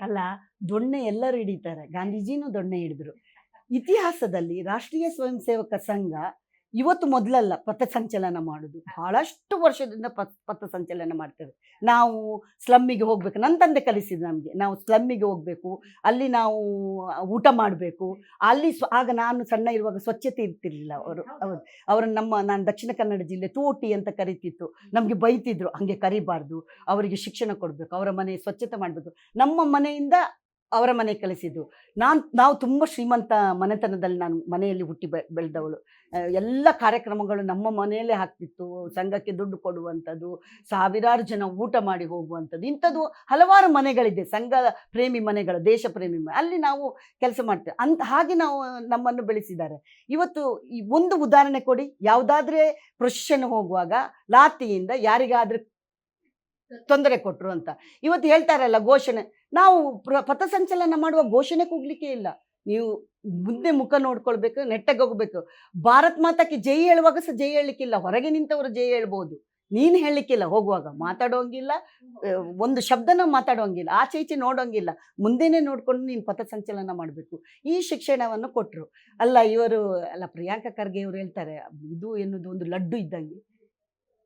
ಅಲ್ಲ, ದೊಣ್ಣೆ ಎಲ್ಲರೂ ಹಿಡಿತಾರೆ, ಗಾಂಧೀಜಿನೂ ದೊಣ್ಣೆ ಹಿಡಿದ್ರು. ಇತಿಹಾಸದಲ್ಲಿ ರಾಷ್ಟ್ರೀಯ ಸ್ವಯಂ ಸೇವಕ ಸಂಘ ಇವತ್ತು ಮೊದಲಲ್ಲ ಪಥಸಂಚಲನ ಮಾಡೋದು, ಬಹಳಷ್ಟು ವರ್ಷದಿಂದ ಪಥಸಂಚಲನ ಮಾಡ್ತೇವೆ. ನಾವು ಸ್ಲಮ್ಮಿಗೆ ಹೋಗ್ಬೇಕು, ನನ್ನ ತಂದೆ ಕಲಿಸಿದ್ದು ನಮಗೆ. ನಾವು ಸ್ಲಮ್ಮಿಗೆ ಹೋಗಬೇಕು, ಅಲ್ಲಿ ನಾವು ಊಟ ಮಾಡಬೇಕು. ಅಲ್ಲಿ ಆಗ ನಾನು ಸಣ್ಣ ಇರುವಾಗ ಸ್ವಚ್ಛತೆ ಇರ್ತಿರ್ಲಿಲ್ಲ. ಅವರನ್ನು ನಾನು ದಕ್ಷಿಣ ಕನ್ನಡ ಜಿಲ್ಲೆ ತೋಟಿ ಅಂತ ಕರಿತಿತ್ತು. ನಮಗೆ ಬೈತಿದ್ರು, ಹಾಗೆ ಕರಿಬಾರ್ದು, ಅವರಿಗೆ ಶಿಕ್ಷಣ ಕೊಡಬೇಕು, ಅವರ ಮನೆ ಸ್ವಚ್ಛತೆ ಮಾಡಬೇಕು. ನಮ್ಮ ಮನೆಯಿಂದ ಅವರ ಮನೆ ಕಲಿಸಿದ್ದು. ನಾವು ತುಂಬ ಶ್ರೀಮಂತ ಮನೆತನದಲ್ಲಿ ನಾನು ಮನೆಯಲ್ಲಿ ಹುಟ್ಟಿ ಬೆಳೆದವಳು. ಎಲ್ಲ ಕಾರ್ಯಕ್ರಮಗಳು ನಮ್ಮ ಮನೆಯಲ್ಲೇ ಆಗ್ತಿತ್ತು. ಸಂಘಕ್ಕೆ ದುಡ್ಡು ಕೊಡುವಂಥದ್ದು, ಸಾವಿರಾರು ಜನ ಊಟ ಮಾಡಿ ಹೋಗುವಂಥದ್ದು, ಇಂಥದ್ದು ಹಲವಾರು ಮನೆಗಳಿದೆ, ಸಂಘ ಪ್ರೇಮಿ ಮನೆಗಳು, ದೇಶ ಪ್ರೇಮಿ ಅಲ್ಲಿ ನಾವು ಕೆಲಸ ಮಾಡ್ತೇವೆ ಹಾಗೆ ನಾವು ನಮ್ಮನ್ನು ಬೆಳೆಸಿದ್ದಾರೆ. ಇವತ್ತು ಈ ಒಂದು ಉದಾಹರಣೆ ಕೊಡಿ, ಯಾವುದಾದ್ರೆ ಪ್ರೊಸೆಷನ್ ಹೋಗುವಾಗ ಲಾತಿಯಿಂದ ಯಾರಿಗಾದ್ರೂ ತೊಂದರೆ ಕೊಟ್ಟರು ಅಂತ ಇವತ್ತು ಹೇಳ್ತಾರಲ್ಲ ಘೋಷಣೆ. ನಾವು ಪಥಸಂಚಲನ ಮಾಡುವ ಘೋಷಣೆ ಕೂಗ್ಲಿಕ್ಕೆ ಇಲ್ಲ. ನೀವು ಮುಂದೆ ಮುಖ ನೋಡ್ಕೊಳ್ಬೇಕು, ನೆಟ್ಟಗೆ ಹೋಗ್ಬೇಕು. ಭಾರತ್ ಮಾತಾಕ್ಕೆ ಜೈ ಹೇಳುವಾಗ ಸಹ ಜೈ ಹೇಳಲಿಕ್ಕಿಲ್ಲ, ಹೊರಗೆ ನಿಂತವರು ಜೈ ಹೇಳ್ಬೋದು, ನೀನು ಹೇಳಲಿಕ್ಕಿಲ್ಲ. ಹೋಗುವಾಗ ಮಾತಾಡೋಂಗಿಲ್ಲ, ಒಂದು ಶಬ್ದನ ಮಾತಾಡೋಂಗಿಲ್ಲ, ಆಚೆ ಈಚೆ ನೋಡೋಂಗಿಲ್ಲ, ಮುಂದೆನೇ ನೋಡ್ಕೊಂಡು ನೀನು ಪಥಸಂಚಲನ ಮಾಡಬೇಕು. ಈ ಶಿಕ್ಷಣವನ್ನು ಕೊಟ್ಟರು. ಅಲ್ಲ, ಪ್ರಿಯಾಂಕಾ ಖರ್ಗೆ ಅವರು ಹೇಳ್ತಾರೆ, ಇದು ಎನ್ನುವುದು ಒಂದು ಲಡ್ಡು ಇದ್ದಂಗೆ.